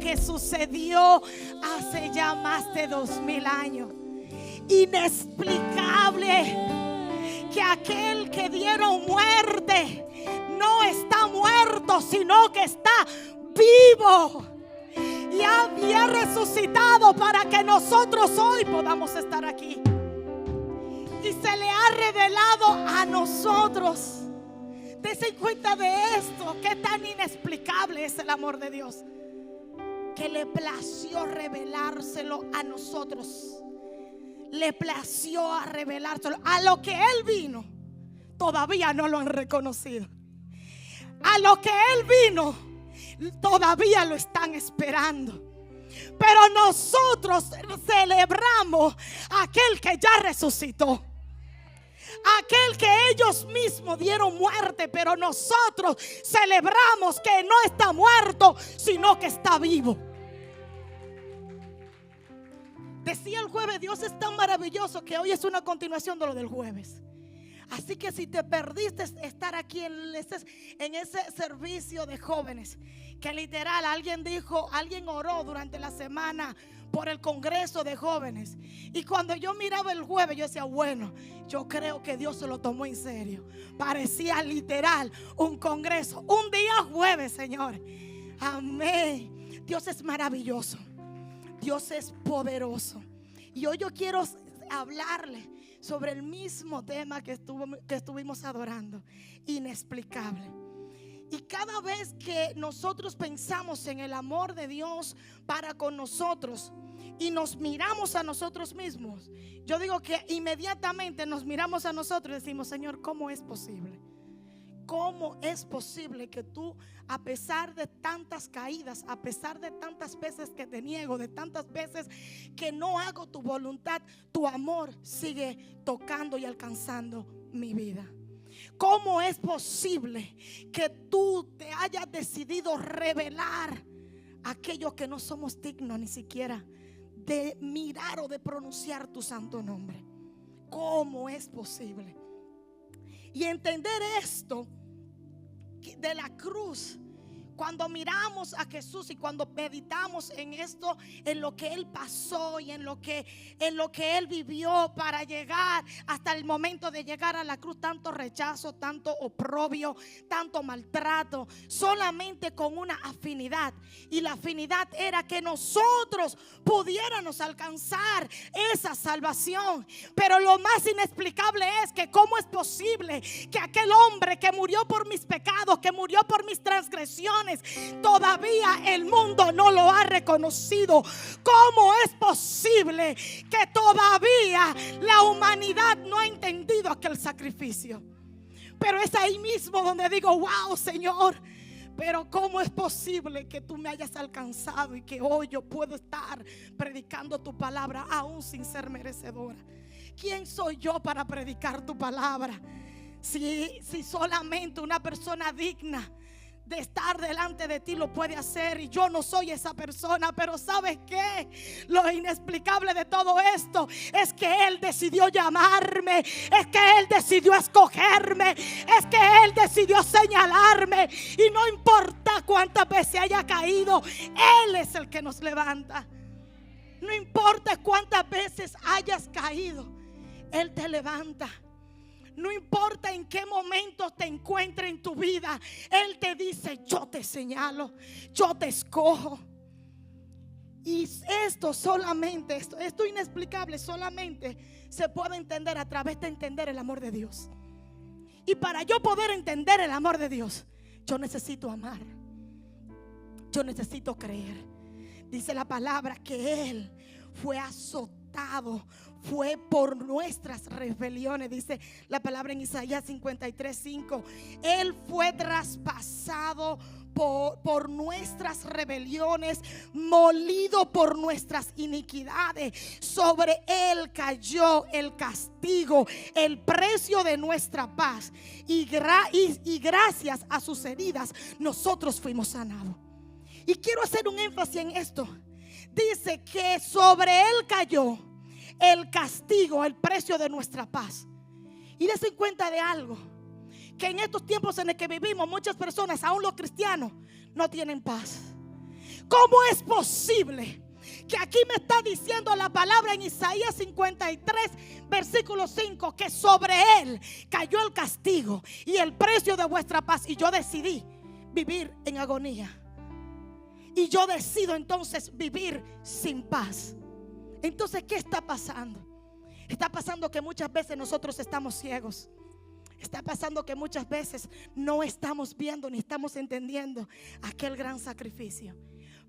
que sucedió hace ya más de 2000 años. Inexplicable que aquel que dieron muerte no está muerto, sino que está vivo y había resucitado para que nosotros hoy podamos estar aquí. Y se le ha revelado a nosotros. Dense cuenta de esto, que tan inexplicable es el amor de Dios, que le plació revelárselo a nosotros. Le plació a revelárselo. A lo que Él vino, todavía no lo han reconocido. A lo que Él vino, todavía lo están esperando. Pero nosotros celebramos a aquel que ya resucitó, aquel que ellos mismos dieron muerte, pero nosotros celebramos que no está muerto, sino que está vivo. Decía el jueves, Dios es tan maravilloso, que hoy es una continuación de lo del jueves. Así que si te perdiste estar aquí en ese servicio de jóvenes, que literal alguien oró durante la semana por el congreso de jóvenes, y cuando yo miraba el jueves, yo decía, bueno, yo creo que Dios se lo tomó en serio. Parecía literal un congreso, un día jueves, señores. Amén. Dios es maravilloso, Dios es poderoso. Y hoy yo quiero hablarle sobre el mismo tema que estuvimos adorando, inexplicable. Y cada vez que nosotros pensamos en el amor de Dios para con nosotros y nos miramos a nosotros mismos, yo digo que inmediatamente nos miramos a nosotros y decimos, Señor, ¿cómo es posible? ¿Cómo es posible que tú, a pesar de tantas caídas, a pesar de tantas veces que te niego, de tantas veces que no hago tu voluntad, tu amor sigue tocando y alcanzando mi vida? ¿Cómo es posible que tú te hayas decidido revelar aquello que no somos dignos ni siquiera de mirar o de pronunciar tu santo nombre? ¿Cómo es posible? Y entender esto de la cruz, cuando miramos a Jesús y cuando meditamos en esto, en lo que Él pasó y en lo que Él vivió para llegar hasta el momento de llegar a la cruz, tanto rechazo, tanto oprobio, tanto maltrato, solamente con una afinidad, y la afinidad era que nosotros pudiéramos alcanzar esa salvación. Pero lo más inexplicable es que cómo es posible que aquel hombre que murió por mis pecados, que murió por mis transgresiones, todavía el mundo no lo ha reconocido. ¿Cómo es posible que todavía la humanidad no ha entendido aquel sacrificio? Pero es ahí mismo donde digo, wow, Señor, pero ¿cómo es posible que tú me hayas alcanzado y que hoy yo puedo estar predicando tu palabra aún sin ser merecedora? ¿Quién soy yo para predicar tu palabra? Si solamente una persona digna de estar delante de ti lo puede hacer, y yo no soy esa persona. Pero ¿sabes qué? Lo inexplicable de todo esto es que Él decidió llamarme, es que Él decidió escogerme, es que Él decidió señalarme, y no importa cuántas veces haya caído, Él es el que nos levanta. No importa cuántas veces hayas caído, Él te levanta. No importa en qué momento te encuentres en tu vida, Él te dice, yo te señalo, yo te escojo. Y esto inexplicable solamente se puede entender a través de entender el amor de Dios. Y para yo poder entender el amor de Dios, yo necesito amar, yo necesito creer. Dice la palabra que Él fue azotado, fue por nuestras rebeliones, dice la palabra en Isaías 53:5. Él fue traspasado por nuestras rebeliones, molido por nuestras iniquidades. Sobre Él cayó el castigo, el precio de nuestra paz, y gracias a sus heridas nosotros fuimos sanados. Y quiero hacer un énfasis en esto. Dice que sobre Él cayó el castigo, el precio de nuestra paz. Y dense cuenta de algo, que en estos tiempos en el que vivimos, muchas personas, aún los cristianos, no tienen paz. ¿Cómo es posible que aquí me está diciendo la palabra en Isaías 53, versículo 5, que sobre él cayó el castigo y el precio de vuestra paz? Y yo decidí vivir en agonía. Y yo decido entonces vivir sin paz. Entonces, ¿qué está pasando? Está pasando que muchas veces nosotros estamos ciegos. Está pasando que muchas veces no estamos viendo ni estamos entendiendo aquel gran sacrificio.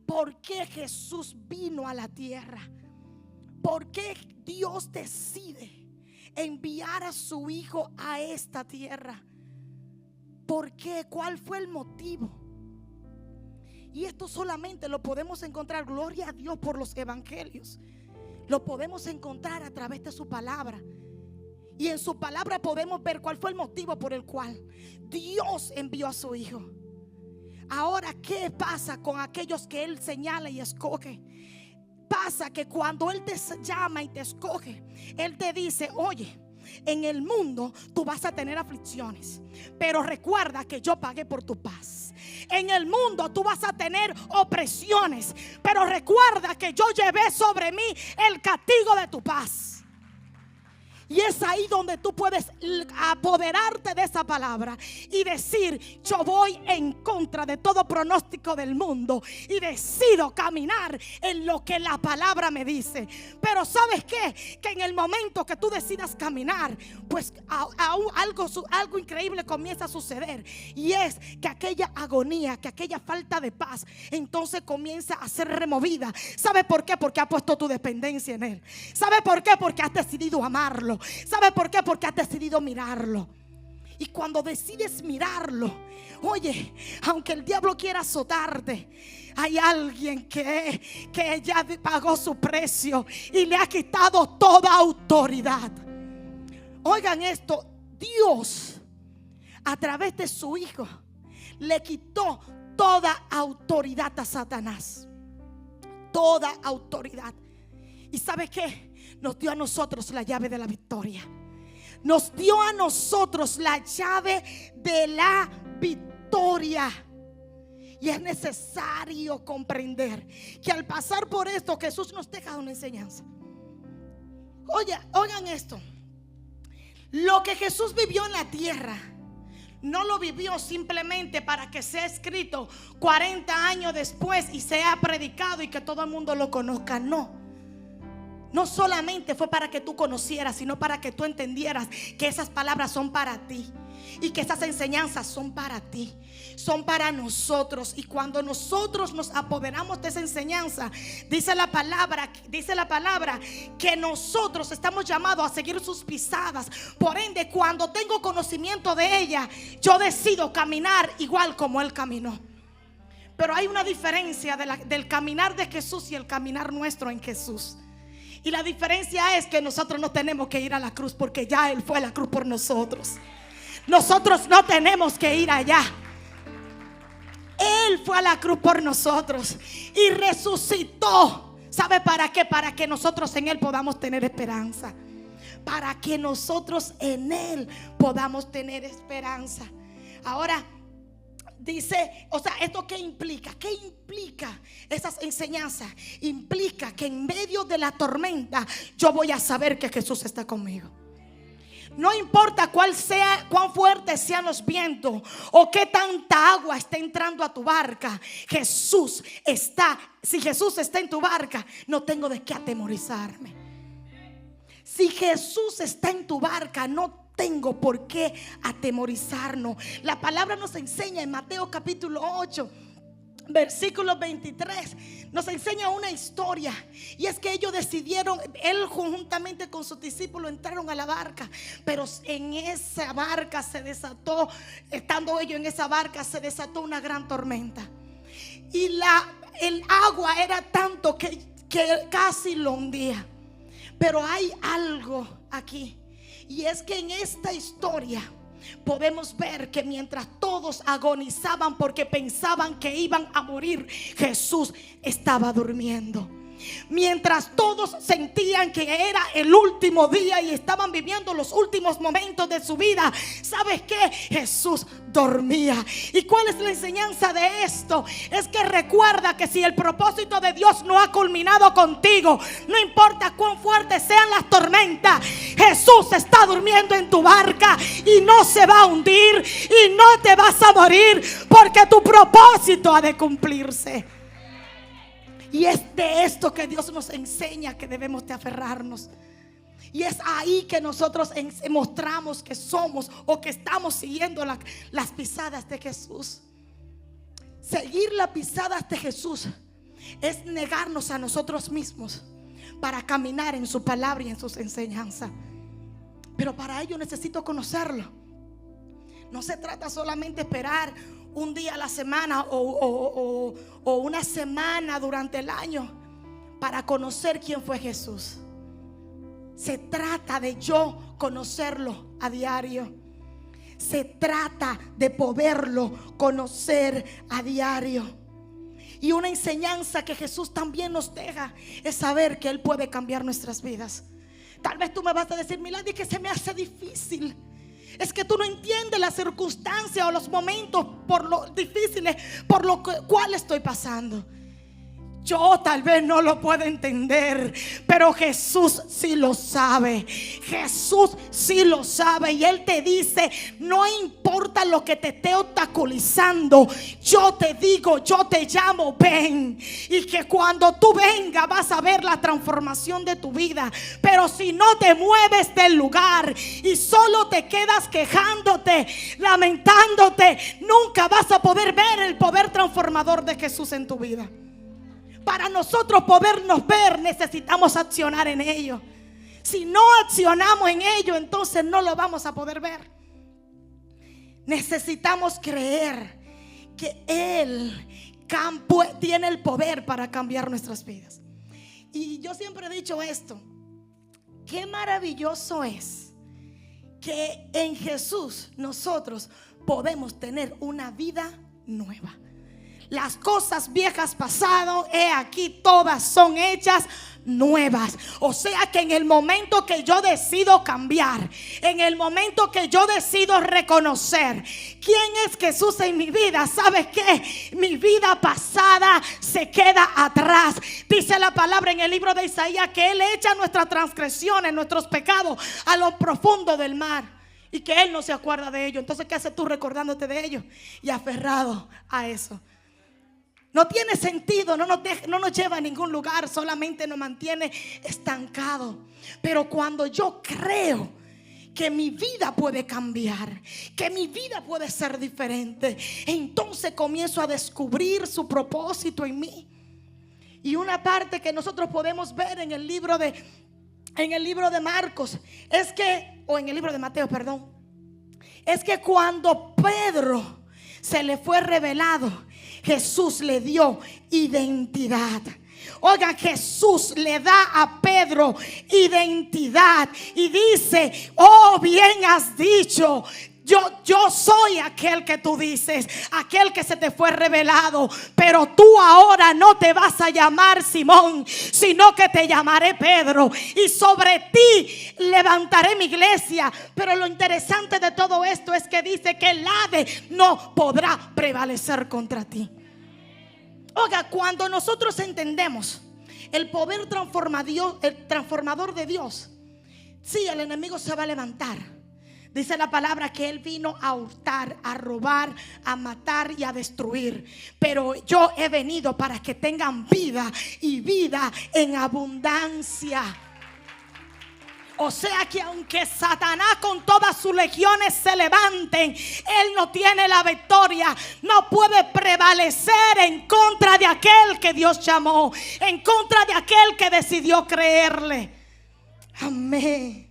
¿Por qué Jesús vino a la tierra? ¿Por qué Dios decide enviar a su Hijo a esta tierra? ¿Por qué? ¿Cuál fue el motivo? Y esto solamente lo podemos encontrar, gloria a Dios, por los evangelios. Lo podemos encontrar a través de su palabra. Y en su palabra podemos ver cuál fue el motivo por el cual Dios envió a su Hijo. Ahora, ¿qué pasa con aquellos que Él señala y escoge? Pasa que cuando Él te llama y te escoge, Él te dice: oye, en el mundo tú vas a tener aflicciones, pero recuerda que yo pagué por tu paz. En el mundo tú vas a tener opresiones, pero recuerda que yo llevé sobre mí el castigo de tu paz. Y es ahí donde tú puedes apoderarte de esa palabra y decir: yo voy en contra de todo pronóstico del mundo y decido caminar en lo que la palabra me dice. Pero ¿sabes qué? Que en el momento que tú decidas caminar, pues algo increíble comienza a suceder. Y es que aquella agonía, que aquella falta de paz, entonces comienza a ser removida. ¿Sabe por qué? Porque has puesto tu dependencia en Él. ¿Sabe por qué? Porque has decidido amarlo. ¿Sabe por qué? Porque has decidido mirarlo. Y cuando decides mirarlo, oye, aunque el diablo quiera azotarte, hay alguien que ya pagó su precio y le ha quitado toda autoridad. Oigan esto: Dios, a través de su Hijo, le quitó toda autoridad a Satanás. Toda autoridad. ¿Y sabe qué? Nos dio a nosotros la llave de la victoria. Nos dio a nosotros la llave de la victoria. Y es necesario comprender que al pasar por esto, Jesús nos deja una enseñanza. Oigan esto: lo que Jesús vivió en la tierra, no lo vivió simplemente para que sea escrito 40 años después y sea predicado y que todo el mundo lo conozca. No solamente fue para que tú conocieras, sino para que tú entendieras que esas palabras son para ti y que esas enseñanzas son para ti, son para nosotros. Y cuando nosotros nos apoderamos de esa enseñanza, dice la palabra que nosotros estamos llamados a seguir sus pisadas. Por ende, cuando tengo conocimiento de ella, yo decido caminar igual como Él caminó. Pero hay una diferencia del caminar de Jesús y el caminar nuestro en Jesús. Y la diferencia es que nosotros no tenemos que ir a la cruz, porque ya Él fue a la cruz por nosotros. Nosotros no tenemos que ir allá. Él fue a la cruz por nosotros y resucitó. ¿Sabe para qué? Para que nosotros en Él podamos tener esperanza. Para que nosotros en Él podamos tener esperanza. Ahora dice, o sea, ¿esto qué implica? ¿Qué implica esas enseñanzas? Implica que en medio de la tormenta yo voy a saber que Jesús está conmigo. No importa cuán fuertes sean los vientos o qué tanta agua esté entrando a tu barca, si Jesús está en tu barca, no tengo de qué atemorizarme. Si Jesús está en tu barca, no tengo por qué atemorizarnos. La palabra nos enseña en Mateo capítulo 8, versículo 23, nos enseña una historia. Y es que ellos decidieron, él juntamente con sus discípulos entraron a la barca. Pero en esa barca se desató, estando ellos en esa barca, se desató una gran tormenta. Y el agua era tanto que casi lo hundía. Pero hay algo aquí, y es que en esta historia podemos ver que mientras todos agonizaban porque pensaban que iban a morir, Jesús estaba durmiendo. Mientras todos sentían que era el último día y estaban viviendo los últimos momentos de su vida, ¿sabes qué? Jesús dormía. ¿Y cuál es la enseñanza de esto? Es que recuerda que si el propósito de Dios no ha culminado contigo, no importa cuán fuertes sean las tormentas, Jesús está durmiendo en tu barca y no se va a hundir y no te vas a morir, porque tu propósito ha de cumplirse. Y es de esto que Dios nos enseña que debemos de aferrarnos. Y es ahí que nosotros mostramos que somos o que estamos siguiendo las pisadas de Jesús. Seguir las pisadas de Jesús es negarnos a nosotros mismos para caminar en su palabra y en sus enseñanzas. Pero para ello necesito conocerlo. No se trata solamente de esperar un día a la semana o una semana durante el año para conocer quién fue Jesús. Se trata de yo conocerlo a diario. Se trata de poderlo conocer a diario. Y una enseñanza que Jesús también nos deja es saber que Él puede cambiar nuestras vidas. Tal vez tú me vas a decir: Milady, que se me hace difícil. Es que tú no entiendes las circunstancias o los momentos por lo difíciles por lo cual estoy pasando. Yo tal vez no lo puedo entender, pero Jesús sí lo sabe. Jesús sí lo sabe. Y Él te dice: no importa lo que te esté obstaculizando, yo te digo, yo te llamo, ven. Y que cuando tú vengas vas a ver la transformación de tu vida. Pero si no te mueves del lugar y solo te quedas quejándote, lamentándote, nunca vas a poder ver el poder transformador de Jesús en tu vida. Para nosotros podernos ver, necesitamos accionar en ello. Si no accionamos en ello, entonces no lo vamos a poder ver. Necesitamos creer que Él tiene el poder para cambiar nuestras vidas. Y yo siempre he dicho esto: qué maravilloso es que en Jesús nosotros podemos tener una vida nueva. Las cosas viejas pasaron, he aquí todas son hechas nuevas. O sea que en el momento que yo decido cambiar, en el momento que yo decido reconocer quién es Jesús en mi vida, ¿sabes qué? Mi vida pasada se queda atrás. Dice la palabra en el libro de Isaías que Él echa nuestras transgresiones, nuestros pecados a lo profundo del mar, y que Él no se acuerda de ello. Entonces, ¿qué haces tú recordándote de ello y aferrado a eso? No tiene sentido, no nos lleva a ningún lugar, solamente nos mantiene estancados. Pero cuando yo creo que mi vida puede cambiar, que mi vida puede ser diferente, entonces comienzo a descubrir su propósito en mí. Y una parte que nosotros podemos ver en el libro de Marcos es que, o en el libro de Mateo, perdón, es que cuando Pedro se le fue revelado, Jesús le dio identidad. Oigan, Jesús le da a Pedro identidad y dice: oh, bien has dicho. Yo soy aquel que tú dices, aquel que se te fue revelado. Pero tú ahora no te vas a llamar Simón, sino que te llamaré Pedro, y sobre ti levantaré mi iglesia. Pero lo interesante de todo esto es que dice que el Hades no podrá prevalecer contra ti. Oiga, cuando nosotros entendemos el poder transformador de Dios, sí, el enemigo se va a levantar. Dice la palabra que Él vino a hurtar, a robar, a matar y a destruir. Pero yo he venido para que tengan vida y vida en abundancia. O sea que aunque Satanás con todas sus legiones se levanten, Él no tiene la victoria. No puede prevalecer en contra de aquel que Dios llamó, en contra de aquel que decidió creerle. Amén.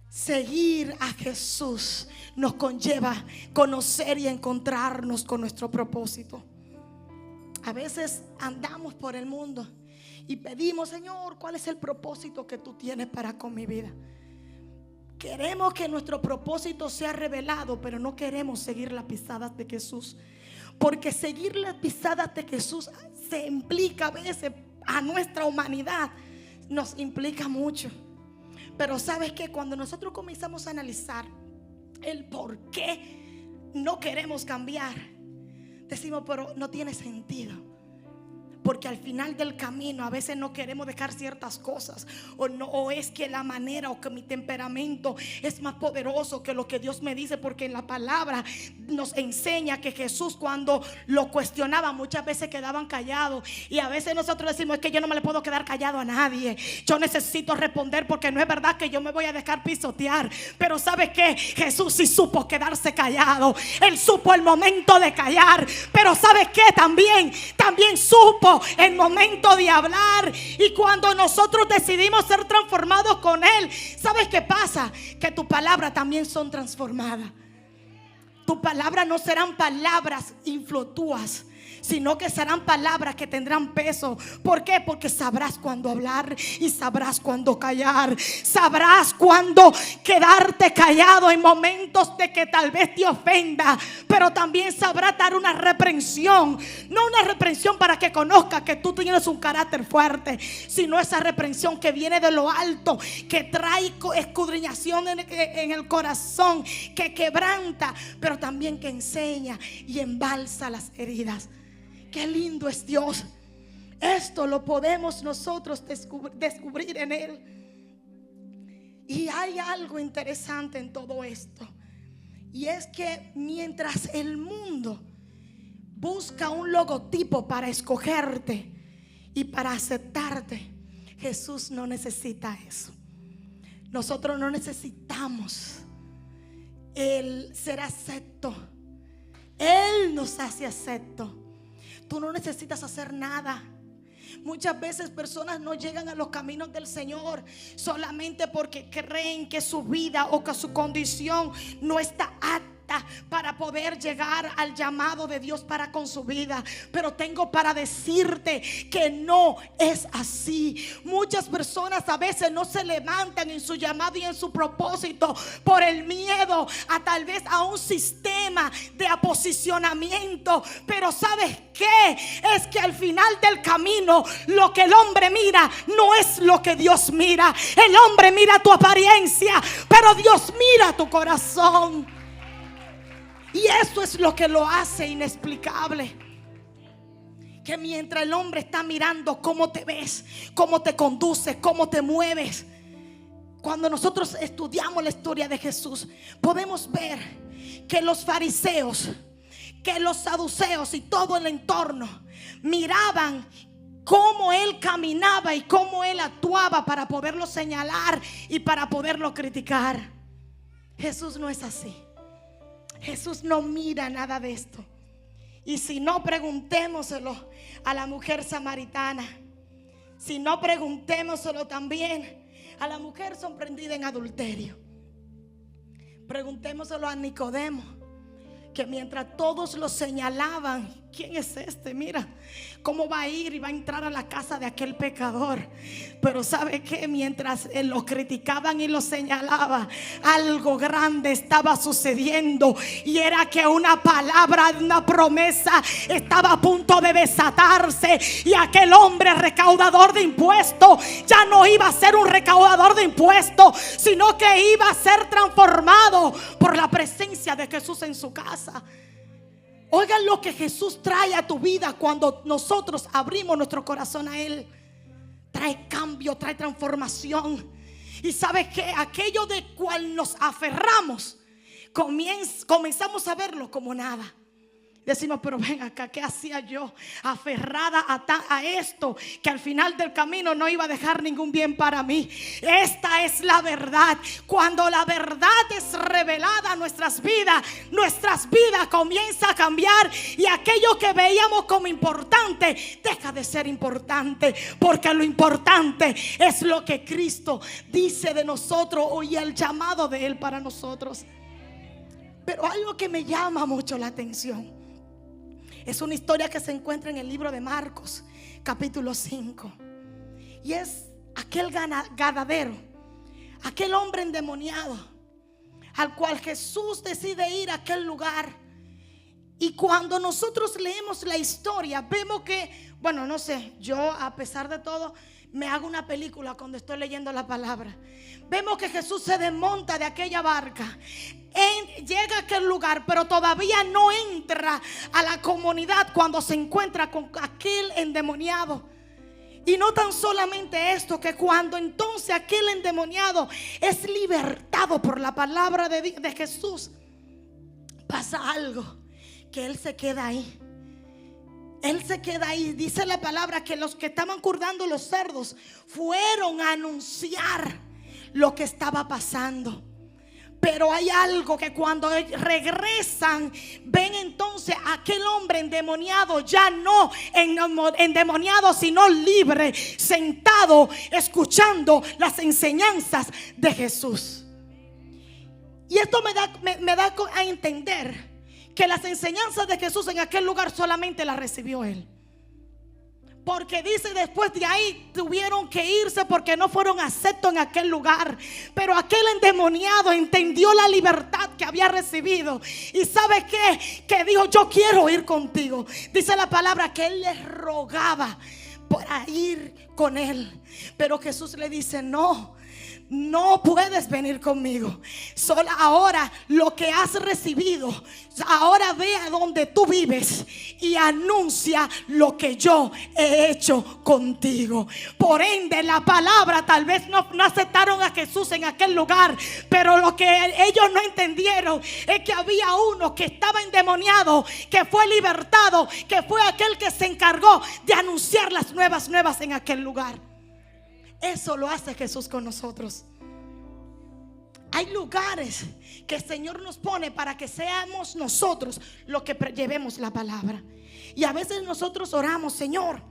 Seguir a Jesús nos conlleva conocer y encontrarnos con nuestro propósito. A veces andamos por el mundo y pedimos: Señor, ¿cuál es el propósito que tú tienes para con mi vida? Queremos que nuestro propósito sea revelado, pero no queremos seguir las pisadas de Jesús. Porque seguir las pisadas de Jesús se implica a veces a nuestra humanidad nos implica mucho. Pero sabes que cuando nosotros comenzamos a analizar el por qué no queremos cambiar, decimos, pero no tiene sentido. Porque al final del camino a veces no queremos dejar ciertas cosas, o es que la manera, o que mi temperamento es más poderoso que lo que Dios me dice. Porque en la palabra nos enseña que Jesús, cuando lo cuestionaba, muchas veces quedaban callados. Y a veces nosotros decimos, es que yo no me le puedo quedar callado a nadie, yo necesito responder, porque no es verdad que yo me voy a dejar pisotear. Pero ¿sabes qué? Jesús sí supo quedarse callado. Él supo el momento de callar. Pero ¿sabes qué? También supo el momento de hablar. Y cuando nosotros decidimos ser transformados con Él, ¿sabes qué pasa? Que tu palabra también son transformadas. Tu palabra no serán palabras influtuosas, sino que serán palabras que tendrán peso. ¿Por qué? Porque sabrás cuándo hablar y sabrás cuándo callar. Sabrás cuándo quedarte callado en momentos de que tal vez te ofenda, pero también sabrás dar una reprensión. No una reprensión para que conozca que tú tienes un carácter fuerte, sino esa reprensión que viene de lo alto, que trae escudriñación en el corazón, que quebranta, pero también que enseña y embalsa las heridas. Qué lindo es Dios. Esto lo podemos nosotros descubrir en Él. Y hay algo interesante en todo esto, y es que mientras el mundo busca un logotipo para escogerte y para aceptarte, Jesús no necesita eso. Nosotros no necesitamos el ser acepto. Él nos hace acepto. Tú no necesitas hacer nada. Muchas veces personas no llegan a los caminos del Señor solamente porque creen que su vida o que su condición no está apta para poder llegar al llamado de Dios para con su vida. Pero tengo para decirte que no es así. Muchas personas a veces no se levantan en su llamado y en su propósito por el miedo a tal vez a un sistema de aposicionamiento. Pero ¿sabes qué? Es que al final del camino lo que el hombre mira no es lo que Dios mira. El hombre mira tu apariencia, pero Dios mira tu corazón. Y eso es lo que lo hace inexplicable. Que mientras el hombre está mirando cómo te ves, cómo te conduces, cómo te mueves, cuando nosotros estudiamos la historia de Jesús, podemos ver que los fariseos, que los saduceos y todo el entorno miraban cómo Él caminaba y cómo Él actuaba para poderlo señalar y para poderlo criticar. Jesús no es así. Jesús no mira nada de esto. Y si no, preguntémoselo a la mujer samaritana. Si no, preguntémoselo también a la mujer sorprendida en adulterio. Preguntémoselo a Nicodemo, que mientras todos lo señalaban, ¿quién es este? Mira cómo va a ir y va a entrar a la casa de aquel pecador. Pero ¿sabe qué? Mientras lo criticaban y lo señalaban, algo grande estaba sucediendo, y era que una palabra, una promesa estaba a punto de desatarse. Y aquel hombre recaudador de impuestos ya no iba a ser un recaudador de impuestos, sino que iba a ser transformado por la presencia de Jesús en su casa. Oigan lo que Jesús trae a tu vida cuando nosotros abrimos nuestro corazón a Él. Trae cambio, trae transformación. Y sabes que aquello de cual nos aferramos, comenzamos a verlo como nada. Decimos, pero ven acá, ¿qué hacía yo aferrada a esto que al final del camino no iba a dejar ningún bien para mí? Esta es la verdad. Cuando la verdad es revelada a nuestras vidas comienza a cambiar, y aquello que veíamos como importante deja de ser importante, porque lo importante es lo que Cristo dice de nosotros y el llamado de Él para nosotros. Pero algo que me llama mucho la atención es una historia que se encuentra en el libro de Marcos, capítulo 5. Y es aquel Gadadero, aquel hombre endemoniado, al cual Jesús decide ir a aquel lugar. Y cuando nosotros leemos la historia, vemos que, bueno, no sé, yo a pesar de todo me hago una película cuando estoy leyendo la palabra. Vemos que Jesús se desmonta de aquella barca, llega a aquel lugar, pero todavía no entra a la comunidad cuando se encuentra con aquel endemoniado. Y no tan solamente esto, que cuando entonces aquel endemoniado es libertado por la palabra de Jesús, pasa algo, que él se queda ahí. Él se queda ahí. Dice la palabra que los que estaban curando los cerdos fueron a anunciar lo que estaba pasando. Pero hay algo, que cuando regresan, ven entonces a aquel hombre endemoniado, ya no endemoniado, sino libre, sentado, escuchando las enseñanzas de Jesús. Y esto me da a entender que las enseñanzas de Jesús en aquel lugar solamente las recibió él. Porque dice, después de ahí tuvieron que irse porque no fueron aceptos en aquel lugar. Pero aquel endemoniado entendió la libertad que había recibido. Y ¿sabe qué? Que dijo, yo quiero ir contigo. Dice la palabra que él les rogaba para ir con él. Pero Jesús le dice, no puedes venir conmigo. Solo ahora lo que has recibido, ahora ve a donde tú vives y anuncia lo que yo he hecho contigo. Por ende, la palabra, tal vez no aceptaron a Jesús en aquel lugar, pero lo que ellos no entendieron es que había uno que estaba endemoniado, que fue libertado, que fue aquel que se encargó de anunciar las nuevas en aquel lugar. Eso lo hace Jesús con nosotros. Hay lugares que el Señor nos pone para que seamos nosotros los que llevemos la palabra. Y a veces nosotros oramos, Señor,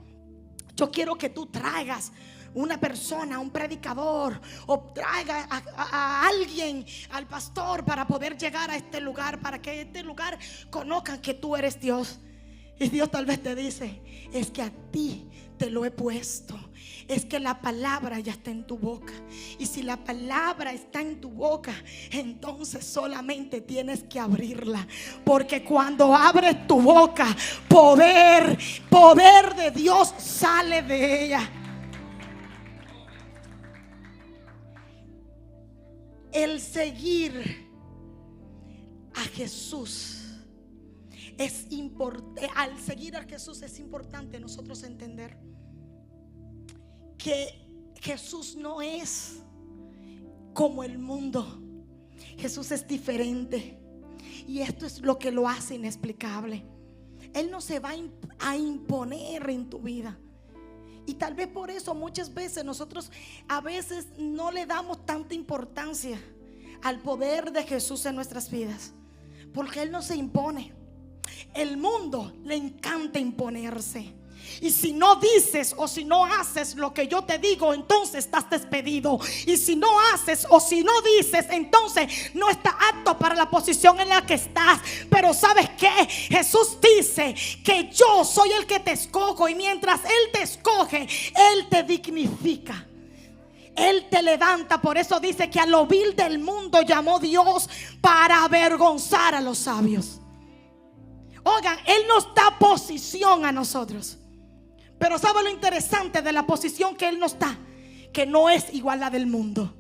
yo quiero que tú traigas una persona, un predicador, o traiga a alguien, al pastor, para poder llegar a este lugar, para que este lugar conozcan que tú eres Dios. Y Dios tal vez te dice, es que a ti te lo he puesto. Es que la palabra ya está en tu boca. Y si la palabra está en tu boca, entonces solamente tienes que abrirla. Porque cuando abres tu boca, poder de Dios sale de ella. El seguir a Jesús es importante. Al seguir a Jesús es importante nosotros entender que Jesús no es como el mundo. Jesús es diferente. Y esto es lo que lo hace inexplicable. Él no se va a imponer en tu vida. Y tal vez por eso muchas veces nosotros a veces no le damos tanta importancia al poder de Jesús en nuestras vidas, porque Él no se impone. El mundo le encanta imponerse. Y si no dices o si no haces lo que yo te digo, entonces estás despedido. Y si no haces o si no dices, entonces no estás apto para la posición en la que estás. Pero ¿sabes qué? Jesús dice que yo soy el que te escojo. Y mientras Él te escoge, Él te dignifica, Él te levanta. Por eso dice que a lo vil del mundo llamó Dios para avergonzar a los sabios. Oigan, Él nos da posición a nosotros. Pero ¿sabe lo interesante de la posición que Él nos da? Que no es igual a la del mundo.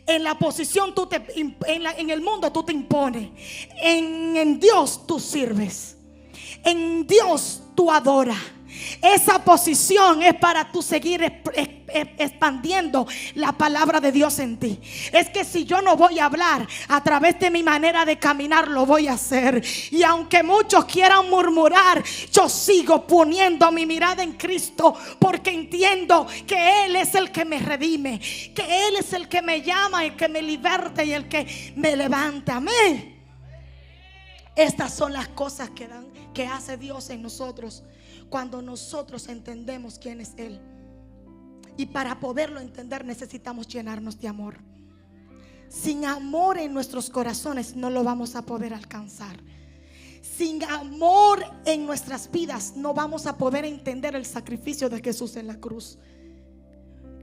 En la posición en el mundo tú te impones. En Dios tú sirves. En Dios tú adoras. Esa posición es para tú seguir expandiendo la palabra de Dios en ti. Es que si yo no voy a hablar, a través de mi manera de caminar lo voy a hacer. Y aunque muchos quieran murmurar, yo sigo poniendo mi mirada en Cristo, porque entiendo que Él es el que me redime, que Él es el que me llama, el que me liberta y el que me levanta. Amén. Estas son las cosas que hace Dios en nosotros cuando nosotros entendemos quién es Él. Y para poderlo entender necesitamos llenarnos de amor. Sin amor en nuestros corazones no lo vamos a poder alcanzar. Sin amor en nuestras vidas no vamos a poder entender el sacrificio de Jesús en la cruz.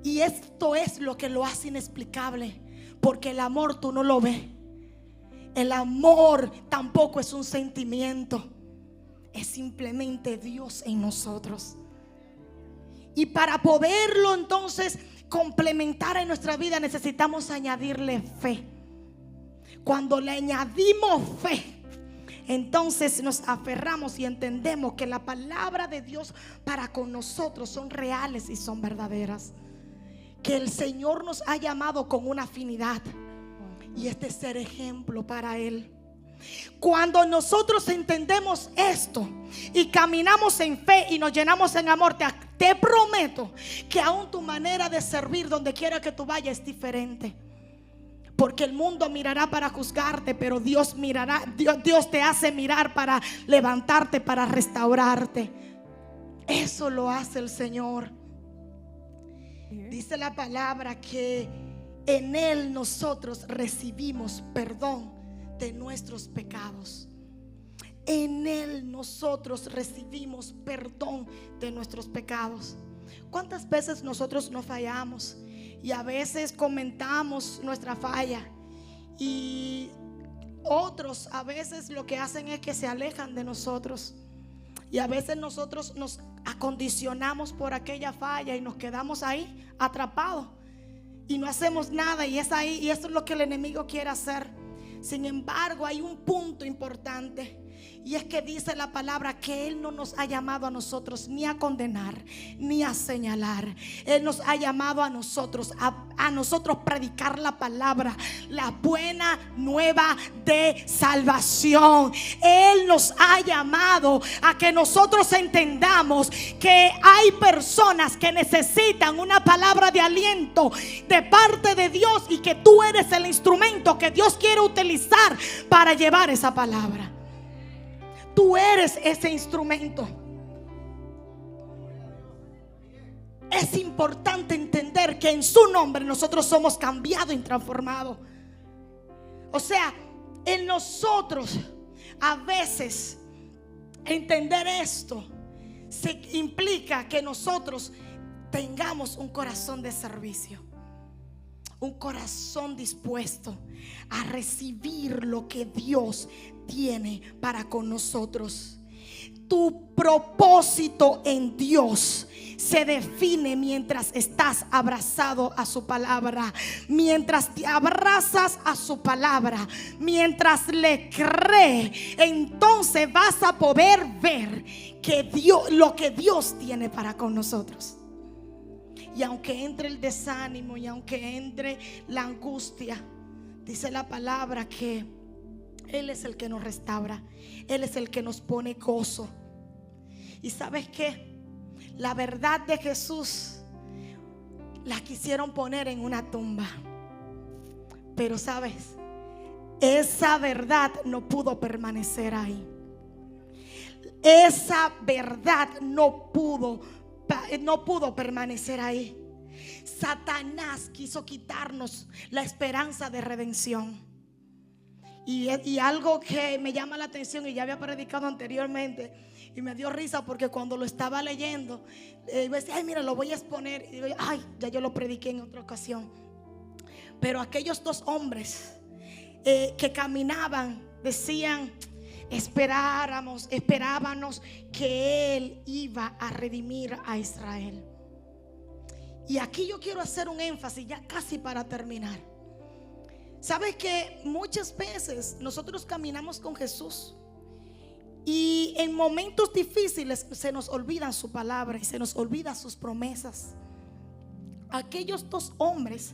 Y esto es lo que lo hace inexplicable, porque el amor tú no lo ves. El amor tampoco es un sentimiento. es simplemente Dios en nosotros. Y para poderlo entonces complementar en nuestra vida, necesitamos añadirle fe. Cuando le añadimos fe, entonces nos aferramos y entendemos que la palabra de Dios para con nosotros son reales y son verdaderas. Que el Señor nos ha llamado con una afinidad, y este es ser ejemplo para Él. Cuando nosotros entendemos esto y caminamos en fe y nos llenamos en amor, te prometo que aún tu manera de servir donde quiera que tú vayas es diferente. Porque el mundo mirará para juzgarte, pero Dios mirará, Dios te hace mirar para levantarte, para restaurarte. Eso lo hace el Señor. Dice la palabra que en Él nosotros recibimos perdón de nuestros pecados. En Él nosotros recibimos perdón de nuestros pecados. ¿Cuántas veces nosotros nos fallamos? Y a veces comentamos nuestra falla, y otros a veces lo que hacen es que se alejan de nosotros. Y a veces nosotros nos acondicionamos por aquella falla y nos quedamos ahí atrapados y no hacemos nada, y es ahí, y eso es lo que el enemigo quiere hacer. Sin embargo, hay un punto importante, y es que dice la palabra que Él no nos ha llamado a nosotros ni a condenar ni a señalar. Él nos ha llamado a nosotros predicar la palabra, la buena nueva de salvación. Él nos ha llamado a que nosotros entendamos que hay personas que necesitan una palabra de aliento de parte de Dios, y que tú eres el instrumento que Dios quiere utilizar para llevar esa palabra. Tú eres ese instrumento. Es importante entender que en su nombre nosotros somos cambiados y transformados. O sea, en nosotros a veces entender esto implica que nosotros tengamos un corazón de servicio, un corazón dispuesto a recibir lo que Dios tiene para con nosotros. Tu propósito en Dios se define mientras estás abrazado a su palabra, mientras te abrazas a su palabra, mientras le crees. Entonces vas a poder ver que Dios, lo que Dios tiene para con nosotros. Y aunque entre el desánimo, y aunque entre la angustia, dice la palabra que Él es el que nos restaura. Él es el que nos pone gozo. Y ¿sabes qué? La verdad de Jesús la quisieron poner en una tumba, pero ¿sabes? Esa verdad no pudo permanecer ahí. Esa verdad no pudo permanecer ahí. Satanás quiso quitarnos la esperanza de redención. Y algo que me llama la atención, y ya había predicado anteriormente, y me dio risa porque cuando lo estaba leyendo, me decía, ay, mira, lo voy a exponer. Y digo, ay, ya yo lo prediqué en otra ocasión. Pero aquellos dos hombres que caminaban decían, esperábamos que Él iba a redimir a Israel. Y aquí yo quiero hacer un énfasis ya casi para terminar. ¿Sabes que muchas veces nosotros caminamos con Jesús y en momentos difíciles se nos olvida su palabra y se nos olvida sus promesas? Aquellos dos hombres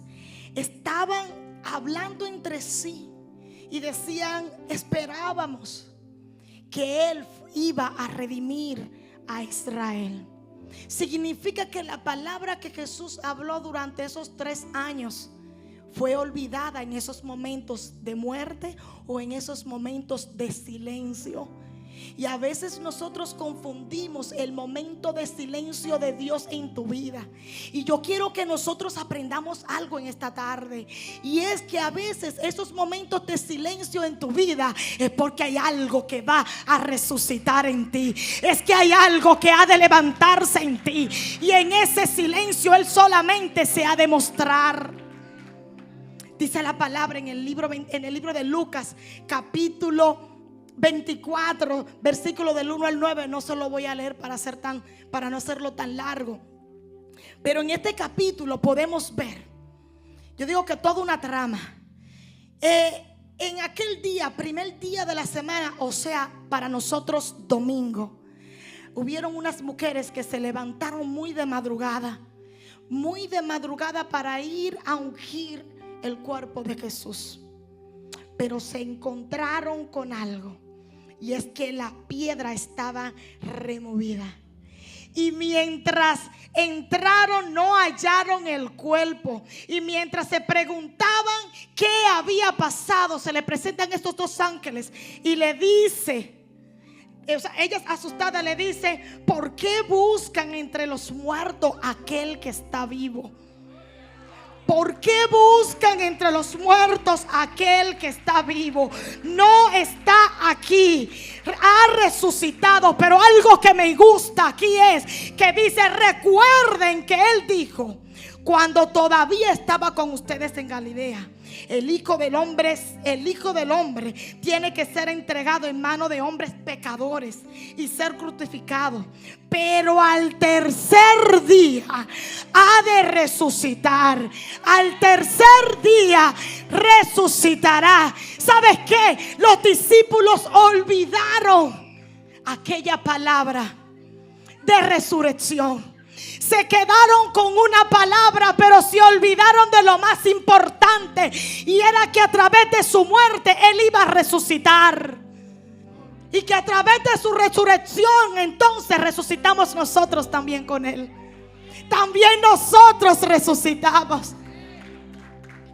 estaban hablando entre sí y decían, esperábamos que Él iba a redimir a Israel. Significa que la palabra que Jesús habló durante esos 3 años fue olvidada en esos momentos de muerte o en esos momentos de silencio. Y a veces nosotros confundimos el momento de silencio de Dios en tu vida. Y yo quiero que nosotros aprendamos algo en esta tarde, y es que a veces esos momentos de silencio en tu vida es porque hay algo que va a resucitar en ti. Es que hay algo que ha de levantarse en ti, y en ese silencio Él solamente se ha de mostrar. Dice la palabra en el libro de Lucas, capítulo 24, versículo del 1 al 9. No se lo voy a leer para no hacerlo tan largo. Pero en este capítulo podemos ver, yo digo que toda una trama. En aquel día, primer día de la semana, o sea, para nosotros domingo, hubieron unas mujeres que se levantaron muy de madrugada para ir a ungir el cuerpo de Jesús. Pero se encontraron con algo, y es que la piedra estaba removida. Y mientras entraron no hallaron el cuerpo. Y mientras se preguntaban qué había pasado, se le presentan estos dos ángeles y le dice, ellas asustadas le dice: ¿por qué buscan entre los muertos aquel que está vivo? ¿Por qué buscan entre los muertos aquel que está vivo? No está aquí, ha resucitado. Pero algo que me gusta aquí es que dice: recuerden que Él dijo, cuando todavía estaba con ustedes en Galilea, el Hijo del Hombre tiene que ser entregado en manos de hombres pecadores y ser crucificado, pero al tercer día ha de resucitar. Al tercer día resucitará. ¿Sabes qué? Los discípulos olvidaron aquella palabra de resurrección. Se quedaron con una palabra, pero se olvidaron de lo más importante, y era que a través de su muerte Él iba a resucitar, y que a través de su resurrección entonces resucitamos nosotros también con Él. También nosotros resucitamos.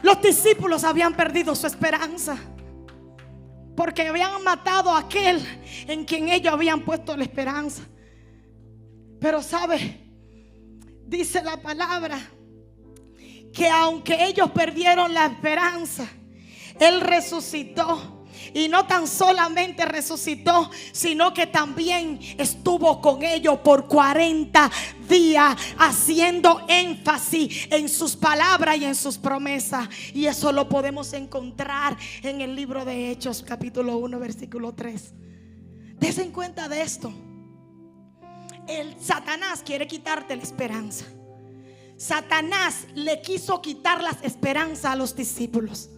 Los discípulos habían perdido su esperanza porque habían matado a aquel en quien ellos habían puesto la esperanza. Pero ¿sabe? Dice la palabra que aunque ellos perdieron la esperanza, Él resucitó. Y no tan solamente resucitó, sino que también estuvo con ellos por 40 días, haciendo énfasis en sus palabras y en sus promesas. Y eso lo podemos encontrar en el libro de Hechos, capítulo 1, versículo 3. Desen cuenta de esto. El Satanás quiere quitarte la esperanza. Satanás le quiso quitar las esperanzas a los discípulos.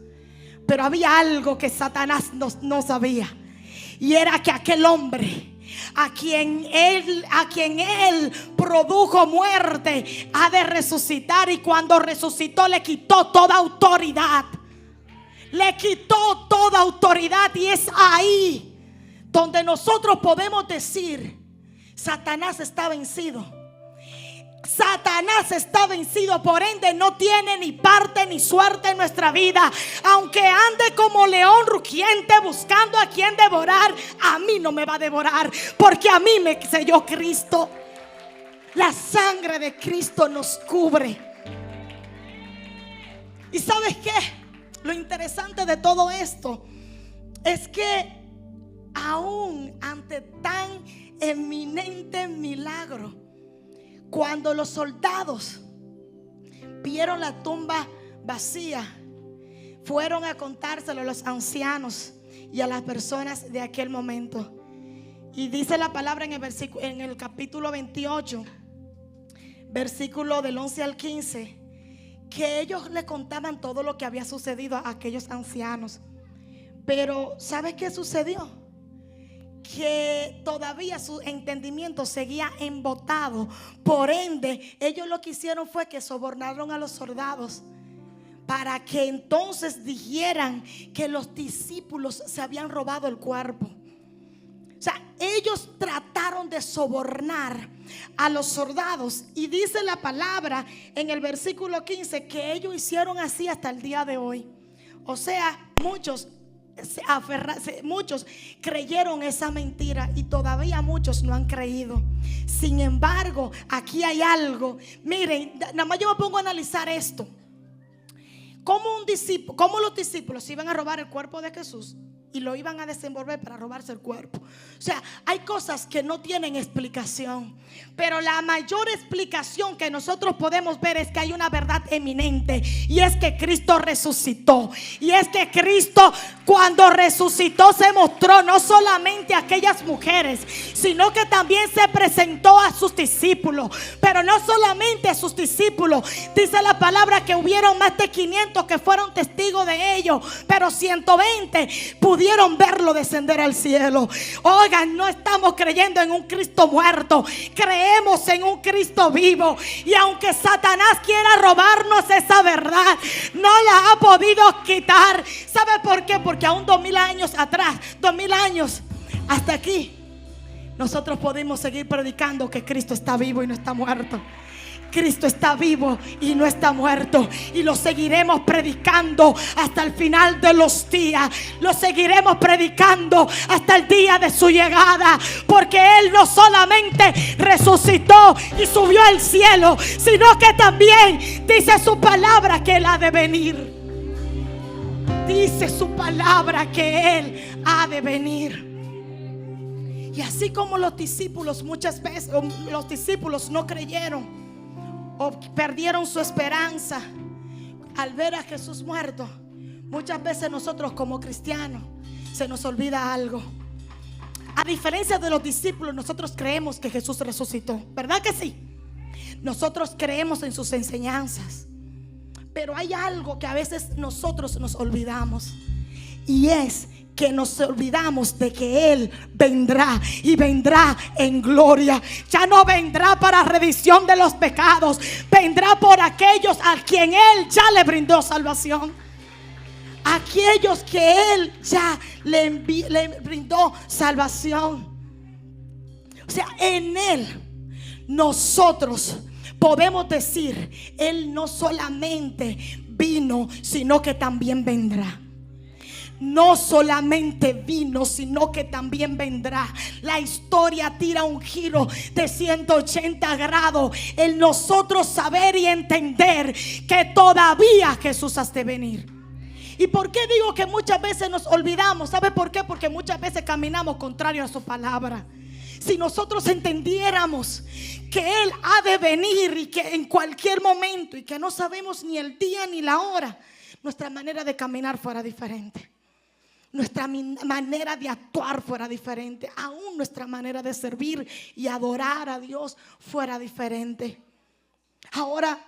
Pero había algo que Satanás no sabía, y era que aquel hombre a quien él produjo muerte ha de resucitar. Y cuando resucitó le quitó toda autoridad. Le quitó toda autoridad. Y es ahí donde nosotros podemos decir: Satanás está vencido. Satanás está vencido, por ende no tiene ni parte ni suerte en nuestra vida. Aunque ande como león rugiente buscando a quien devorar, a mí no me va a devorar, porque a mí me selló Cristo. La sangre de Cristo nos cubre. ¿Y sabes qué? Lo interesante de todo esto es que aún ante tan eminente milagro, cuando los soldados vieron la tumba vacía, fueron a contárselo a los ancianos y a las personas de aquel momento. Y dice la palabra en el capítulo 28, versículo del 11 al 15, que ellos le contaban todo lo que había sucedido a aquellos ancianos. Pero ¿sabes qué sucedió? Que todavía su entendimiento seguía embotado. Por ende, ellos lo que hicieron fue que sobornaron a los soldados para que entonces dijeran que los discípulos se habían robado el cuerpo. O sea, ellos trataron de sobornar a los soldados. Y dice la palabra en el versículo 15 que ellos hicieron así hasta el día de hoy. O sea, muchos creyeron esa mentira, y todavía muchos no han creído. Sin embargo, aquí hay algo. Miren, nada más yo me pongo a analizar esto. ¿Cómo los discípulos iban a robar el cuerpo de Jesús y lo iban a desenvolver para robarse el cuerpo? O sea, hay cosas que no tienen explicación. Pero la mayor explicación que nosotros podemos ver es que hay una verdad eminente, y es que Cristo resucitó. Y es que Cristo, Cuando resucitó se mostró no solamente a aquellas mujeres, sino que también se presentó a sus discípulos. Pero no solamente a sus discípulos. Dice la palabra que hubieron más de 500 que fueron testigos de ello, pero 120 pudieron verlo descender al cielo. Oigan, no estamos creyendo en un Cristo muerto, creemos en un Cristo vivo. Y aunque Satanás quiera robarnos esa verdad, no la ha podido quitar. ¿Sabe por qué? Porque aún 2000 años atrás, 2000 años hasta aquí, nosotros podemos seguir predicando que Cristo está vivo y no está muerto. Cristo está vivo y no está muerto, y lo seguiremos predicando hasta el final de los días. Lo seguiremos predicando hasta el día de su llegada, porque Él no solamente resucitó y subió al cielo, sino que también dice su palabra que Él ha de venir. Dice su palabra que Él ha de venir. Y así como los discípulos muchas veces, los discípulos no creyeron o perdieron su esperanza al ver a Jesús muerto, muchas veces nosotros como cristianos se nos olvida algo. A diferencia de los discípulos, nosotros creemos que Jesús resucitó, ¿verdad que sí? Nosotros creemos en sus enseñanzas, pero hay algo que a veces nosotros nos olvidamos, y es que nos olvidamos de que Él vendrá, y vendrá en gloria. Ya no vendrá para remisión de los pecados, vendrá por aquellos a quien Él ya le brindó salvación, aquellos que Él ya le brindó salvación. O sea, en Él nosotros podemos decir: Él no solamente vino, sino que también vendrá. No solamente vino, sino que también vendrá. La historia tira un giro de 180 grados en nosotros saber y entender que todavía Jesús ha de venir. ¿Y por qué digo que muchas veces nos olvidamos? ¿Sabe por qué? Porque muchas veces caminamos contrario a su palabra. Si nosotros entendiéramos que Él ha de venir y que en cualquier momento, y que no sabemos ni el día ni la hora, nuestra manera de caminar fuera diferente. Nuestra manera de actuar fuera diferente. Aún nuestra manera de servir y adorar a Dios fuera diferente. Ahora,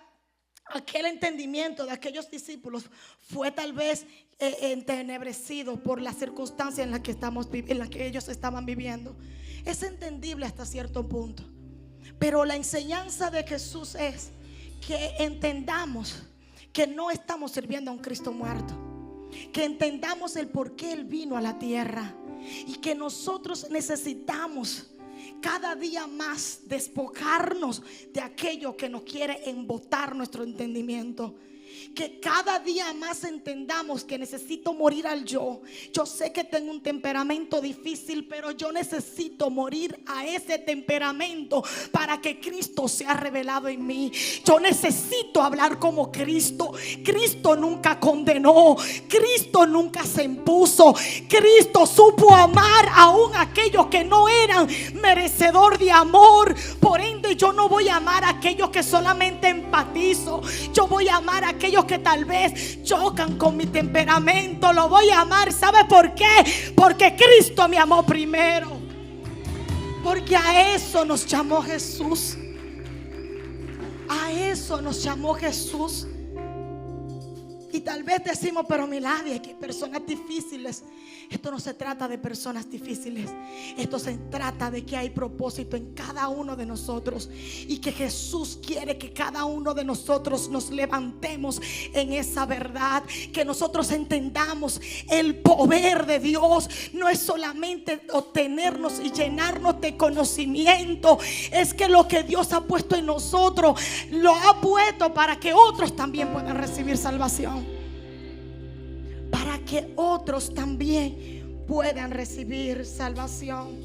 aquel entendimiento de aquellos discípulos fue tal vez entenebrecido por la circunstancia en la que ellos estaban viviendo. Es entendible hasta cierto punto, pero la enseñanza de Jesús es que entendamos que no estamos sirviendo a un Cristo muerto, que entendamos el por qué Él vino a la tierra, y que nosotros necesitamos cada día más despojarnos de aquello que nos quiere embotar nuestro entendimiento. Que cada día más entendamos que necesito morir al yo. Yo sé que tengo un temperamento difícil, pero yo necesito morir a ese temperamento para que Cristo sea revelado en mí. Yo necesito hablar como Cristo. Cristo nunca condenó, Cristo nunca se impuso. Cristo supo amar aún a aquellos que no eran merecedor de amor. Por ende, yo no voy a amar a aquellos que solamente empatizo. Yo voy a amar a aquellos que tal vez chocan con mi temperamento. Lo voy a amar. ¿Sabe por qué? Porque Cristo me amó primero. Porque a eso nos llamó Jesús. A eso nos llamó Jesús. Y tal vez decimos: pero Miladia, que personas difíciles. Esto no se trata de personas difíciles. Esto se trata de que hay propósito en cada uno de nosotros, y que Jesús quiere que cada uno de nosotros nos levantemos en esa verdad. Que nosotros entendamos el poder de Dios. No es solamente obtenernos y llenarnos de conocimiento. Es que lo que Dios ha puesto en nosotros, lo ha puesto para que otros también puedan recibir salvación, para que otros también puedan recibir salvación.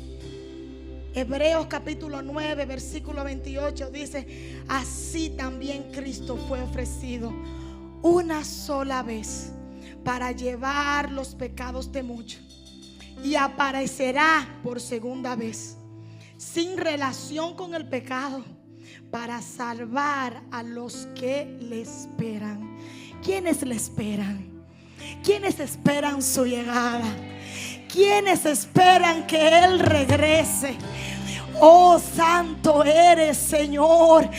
Hebreos capítulo 9 versículo 28 dice: así también Cristo fue ofrecido una sola vez para llevar los pecados de muchos, y aparecerá por segunda vez sin relación con el pecado, para salvar a los que le esperan. ¿Quiénes le esperan? ¿Quiénes esperan su llegada? ¿Quiénes esperan que Él regrese? Oh, santo eres, Señor.